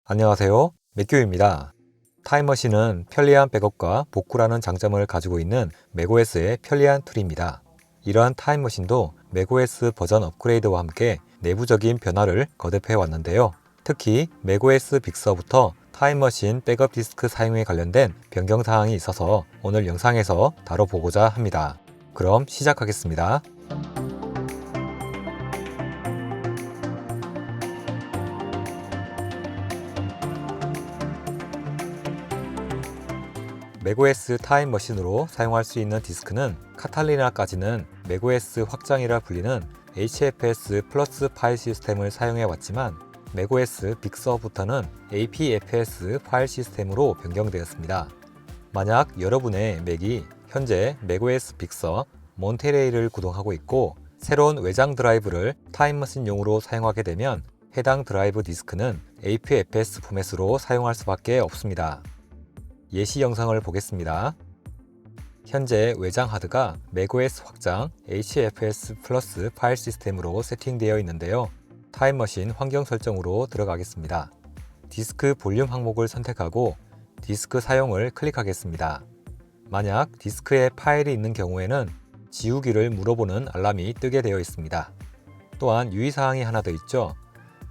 안녕하세요. 맥교입니다. 타임머신은 편리한 백업과 복구라는 장점을 가지고 있는 맥OS의 편리한 툴입니다. 이러한 타임머신도 맥OS 버전 업그레이드와 함께 내부적인 변화를 거듭해 왔는데요. 특히 맥OS 빅서부터 타임머신 백업 디스크 사용에 관련된 변경사항이 있어서 오늘 영상에서 다뤄보고자 합니다. 그럼 시작하겠습니다. 맥OS 타임머신으로 사용할 수 있는 디스크는 카탈리나까지는 맥OS 확장이라 불리는 HFS 플러스 파일 시스템을 사용해 왔지만 맥OS 빅서부터는 APFS 파일 시스템으로 변경되었습니다. 만약 여러분의 맥이 현재 맥OS 빅서 몬테레이를 구동하고 있고 새로운 외장 드라이브를 타임머신용으로 사용하게 되면 해당 드라이브 디스크는 APFS 포맷으로 사용할 수밖에 없습니다. 예시 영상을 보겠습니다. 현재 외장 하드가 맥OS 확장 HFS 플러스 파일 시스템으로 세팅되어 있는데요. 타임머신 환경 설정으로 들어가겠습니다. 디스크 볼륨 항목을 선택하고 디스크 사용을 클릭하겠습니다. 만약 디스크에 파일이 있는 경우에는 지우기를 물어보는 알람이 뜨게 되어 있습니다. 또한 유의사항이 하나 더 있죠.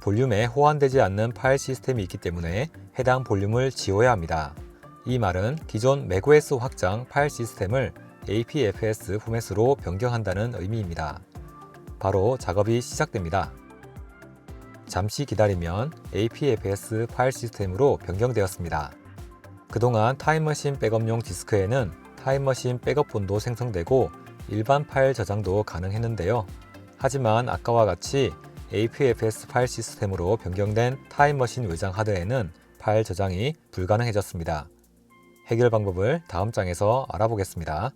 볼륨에 호환되지 않는 파일 시스템이 있기 때문에 해당 볼륨을 지워야 합니다. 이 말은 기존 맥OS 확장 파일 시스템을 APFS 포맷으로 변경한다는 의미입니다. 바로 작업이 시작됩니다. 잠시 기다리면 APFS 파일 시스템으로 변경되었습니다. 그동안 타임머신 백업용 디스크에는 타임머신 백업본도 생성되고 일반 파일 저장도 가능했는데요. 하지만 아까와 같이 APFS 파일 시스템으로 변경된 타임머신 외장 하드에는 파일 저장이 불가능해졌습니다. 해결 방법을 다음 장에서 알아보겠습니다.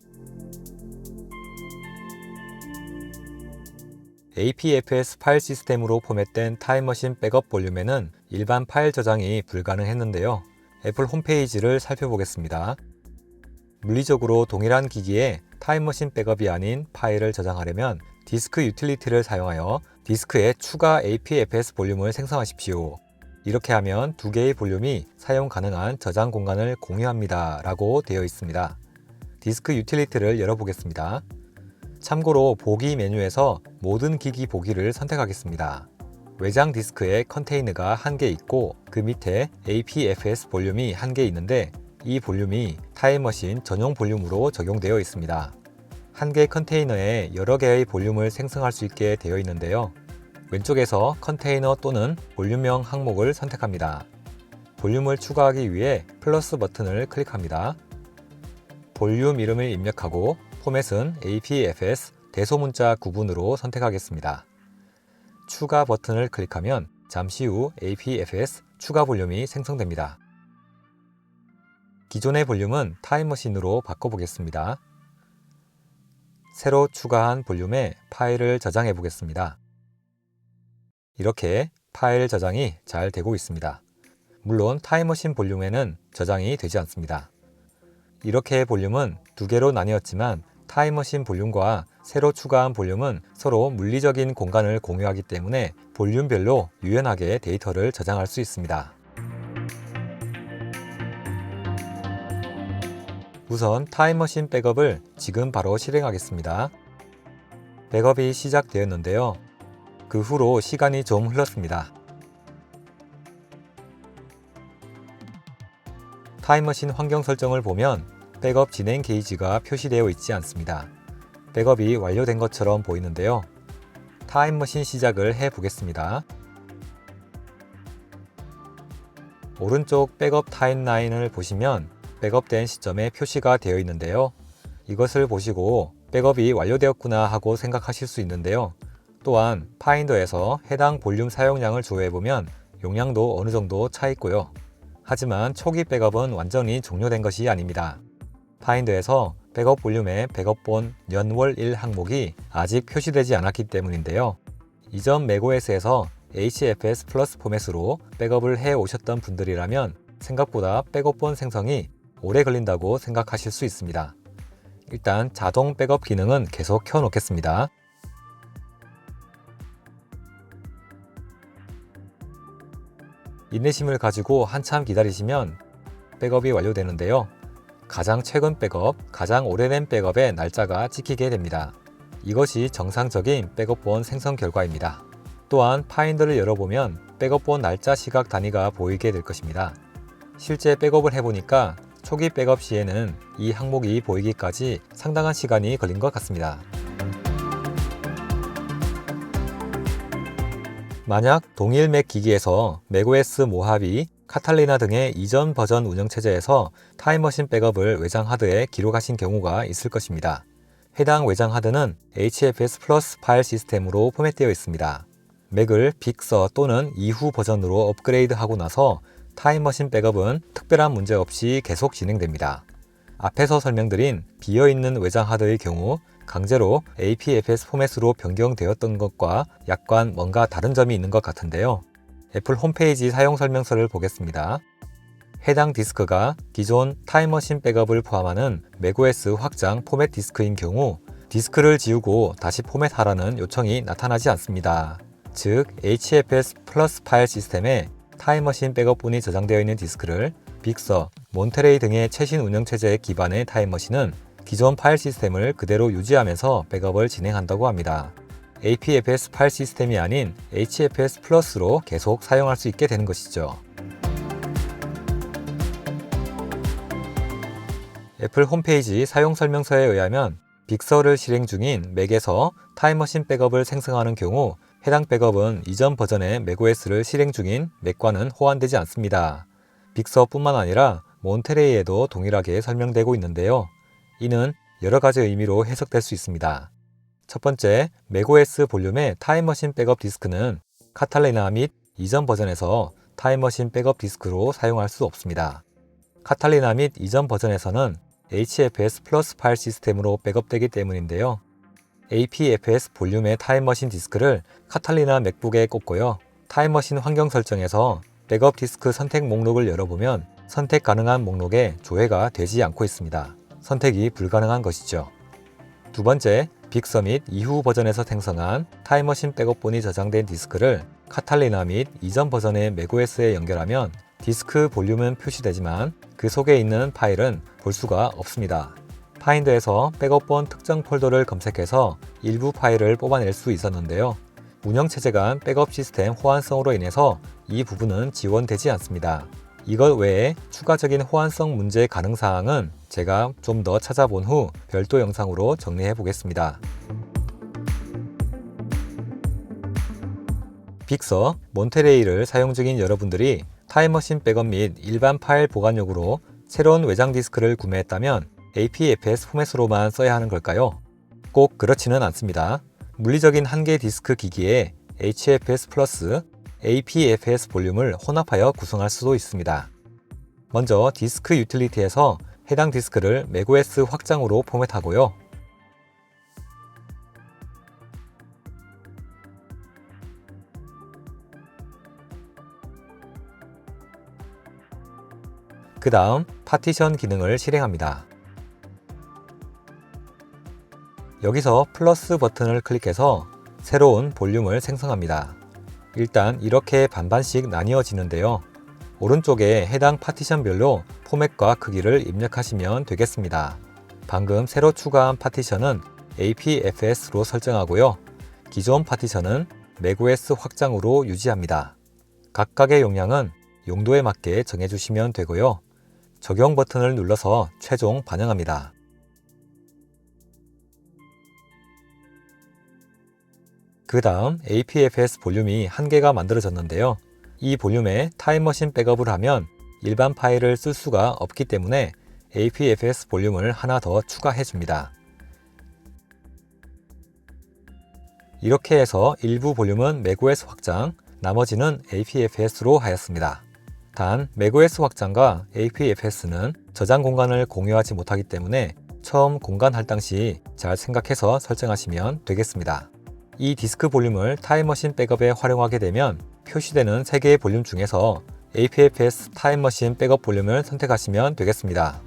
APFS 파일 시스템으로 포맷된 타임머신 백업 볼륨에는 일반 파일 저장이 불가능했는데요. 애플 홈페이지를 살펴보겠습니다. 물리적으로 동일한 기기에 타임머신 백업이 아닌 파일을 저장하려면 디스크 유틸리티를 사용하여 디스크에 추가 APFS 볼륨을 생성하십시오. 이렇게 하면 두 개의 볼륨이 사용 가능한 저장 공간을 공유합니다 라고 되어 있습니다. 디스크 유틸리티를 열어보겠습니다. 참고로 보기 메뉴에서 모든 기기 보기를 선택하겠습니다. 외장 디스크에 컨테이너가 1개 있고 그 밑에 APFS 볼륨이 1개 있는데 이 볼륨이 타임머신 전용 볼륨으로 적용되어 있습니다. 1개 컨테이너에 여러 개의 볼륨을 생성할 수 있게 되어 있는데요. 왼쪽에서 컨테이너 또는 볼륨명 항목을 선택합니다. 볼륨을 추가하기 위해 플러스 버튼을 클릭합니다. 볼륨 이름을 입력하고 포맷은 APFS 대소문자 구분으로 선택하겠습니다. 추가 버튼을 클릭하면 잠시 후 APFS 추가 볼륨이 생성됩니다. 기존의 볼륨은 타임머신으로 바꿔보겠습니다. 새로 추가한 볼륨에 파일을 저장해 보겠습니다. 이렇게 파일 저장이 잘 되고 있습니다. 물론 타임머신 볼륨에는 저장이 되지 않습니다. 이렇게 볼륨은 두 개로 나뉘었지만 타임머신 볼륨과 새로 추가한 볼륨은 서로 물리적인 공간을 공유하기 때문에 볼륨별로 유연하게 데이터를 저장할 수 있습니다. 우선 타임머신 백업을 지금 바로 실행하겠습니다. 백업이 시작되었는데요. 그 후로 시간이 좀 흘렀습니다. 타임머신 환경 설정을 보면 백업 진행 게이지가 표시되어 있지 않습니다. 백업이 완료된 것처럼 보이는데요. 타임머신 시작을 해 보겠습니다. 오른쪽 백업 타임라인을 보시면 백업된 시점에 표시가 되어 있는데요. 이것을 보시고 백업이 완료되었구나 하고 생각하실 수 있는데요. 또한 파인더에서 해당 볼륨 사용량을 조회해보면 용량도 어느 정도 차 있고요. 하지만 초기 백업은 완전히 종료된 것이 아닙니다. 파인더에서 백업 볼륨의 백업본 연월 1 항목이 아직 표시되지 않았기 때문인데요. 이전 맥OS에서 HFS 플러스 포맷으로 백업을 해 오셨던 분들이라면 생각보다 백업본 생성이 오래 걸린다고 생각하실 수 있습니다. 일단 자동 백업 기능은 계속 켜놓겠습니다. 인내심을 가지고 한참 기다리시면 백업이 완료되는데요. 가장 최근 백업, 가장 오래된 백업의 날짜가 찍히게 됩니다. 이것이 정상적인 백업본 생성 결과입니다. 또한 파인더를 열어보면 백업본 날짜 시각 단위가 보이게 될 것입니다. 실제 백업을 해보니까 초기 백업 시에는 이 항목이 보이기까지 상당한 시간이 걸린 것 같습니다. 만약 동일 맥 기기에서 맥OS 모하비, 카탈리나 등의 이전 버전 운영체제에서 타임머신 백업을 외장 하드에 기록하신 경우가 있을 것입니다. 해당 외장 하드는 HFS 플러스 파일 시스템으로 포맷되어 있습니다. 맥을 빅서 또는 이후 버전으로 업그레이드하고 나서 타임머신 백업은 특별한 문제 없이 계속 진행됩니다. 앞에서 설명드린 비어있는 외장 하드의 경우 강제로 APFS 포맷으로 변경되었던 것과 약간 뭔가 다른 점이 있는 것 같은데요. 애플 홈페이지 사용 설명서를 보겠습니다. 해당 디스크가 기존 타임머신 백업을 포함하는 맥OS 확장 포맷 디스크인 경우 디스크를 지우고 다시 포맷하라는 요청이 나타나지 않습니다. 즉, HFS 플러스 파일 시스템에 타임머신 백업본이 저장되어 있는 디스크를 빅서, 몬테레이 등의 최신 운영체제 기반의 타임머신은 기존 파일 시스템을 그대로 유지하면서 백업을 진행한다고 합니다. APFS 파일 시스템이 아닌 HFS 플러스로 계속 사용할 수 있게 되는 것이죠. 애플 홈페이지 사용 설명서에 의하면 빅서를 실행 중인 맥에서 타임머신 백업을 생성하는 경우 해당 백업은 이전 버전의 맥OS를 실행 중인 맥과는 호환되지 않습니다. 빅서뿐만 아니라 몬테레이에도 동일하게 설명되고 있는데요. 이는 여러 가지 의미로 해석될 수 있습니다. 첫 번째, 맥OS 볼륨의 타임머신 백업 디스크는 카탈리나 및 이전 버전에서 타임머신 백업 디스크로 사용할 수 없습니다. 카탈리나 및 이전 버전에서는 HFS 플러스 파일 시스템으로 백업되기 때문인데요. APFS 볼륨의 타임머신 디스크를 카탈리나 맥북에 꽂고요. 타임머신 환경 설정에서 백업 디스크 선택 목록을 열어보면 선택 가능한 목록에 조회가 되지 않고 있습니다. 선택이 불가능한 것이죠. 두 번째, 빅서 및 이후 버전에서 생성한 타임머신 백업본이 저장된 디스크를 카탈리나 및 이전 버전의 맥OS에 연결하면 디스크 볼륨은 표시되지만 그 속에 있는 파일은 볼 수가 없습니다. 파인더에서 백업본 특정 폴더를 검색해서 일부 파일을 뽑아낼 수 있었는데요. 운영체제 간 백업 시스템 호환성으로 인해서 이 부분은 지원되지 않습니다. 이것 외에 추가적인 호환성 문제 가능사항은 제가 좀 더 찾아본 후 별도 영상으로 정리해 보겠습니다. 빅서, 몬테레이를 사용 중인 여러분들이 타임머신 백업 및 일반 파일 보관용으로 새로운 외장 디스크를 구매했다면 APFS 포맷으로만 써야 하는 걸까요? 꼭 그렇지는 않습니다. 물리적인 한계 디스크 기기에 HFS 플러스, APFS 볼륨을 혼합하여 구성할 수도 있습니다. 먼저 디스크 유틸리티에서 해당 디스크를 맥OS 확장으로 포맷하고요. 그 다음 파티션 기능을 실행합니다. 여기서 플러스 버튼을 클릭해서 새로운 볼륨을 생성합니다. 일단 이렇게 반반씩 나뉘어지는데요. 오른쪽에 해당 파티션별로 포맷과 크기를 입력하시면 되겠습니다. 방금 새로 추가한 파티션은 APFS로 설정하고요. 기존 파티션은 맥OS 확장으로 유지합니다. 각각의 용량은 용도에 맞게 정해주시면 되고요. 적용 버튼을 눌러서 최종 반영합니다. 그 다음 APFS 볼륨이 한 개가 만들어졌는데요. 이 볼륨에 타임머신 백업을 하면 일반 파일을 쓸 수가 없기 때문에 APFS 볼륨을 하나 더 추가해 줍니다. 이렇게 해서 일부 볼륨은 맥OS 확장, 나머지는 APFS로 하였습니다. 단 맥OS 확장과 APFS는 저장 공간을 공유하지 못하기 때문에 처음 공간 할당 시 잘 생각해서 설정하시면 되겠습니다. 이 디스크 볼륨을 타임머신 백업에 활용하게 되면 표시되는 3개의 볼륨 중에서 APFS 타임머신 백업 볼륨을 선택하시면 되겠습니다.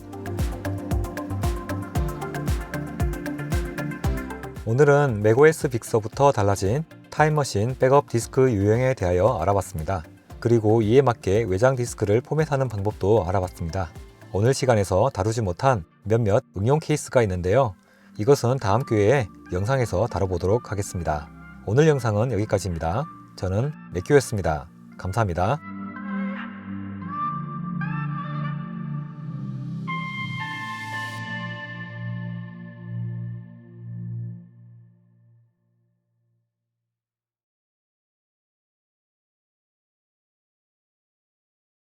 오늘은 맥OS 빅서부터 달라진 타임머신 백업 디스크 유형에 대하여 알아봤습니다. 그리고 이에 맞게 외장 디스크를 포맷하는 방법도 알아봤습니다. 오늘 시간에서 다루지 못한 몇몇 응용 케이스가 있는데요. 이것은 다음 기회에 영상에서 다뤄보도록 하겠습니다. 오늘 영상은 여기까지입니다. 저는 맥규였습니다. 감사합니다.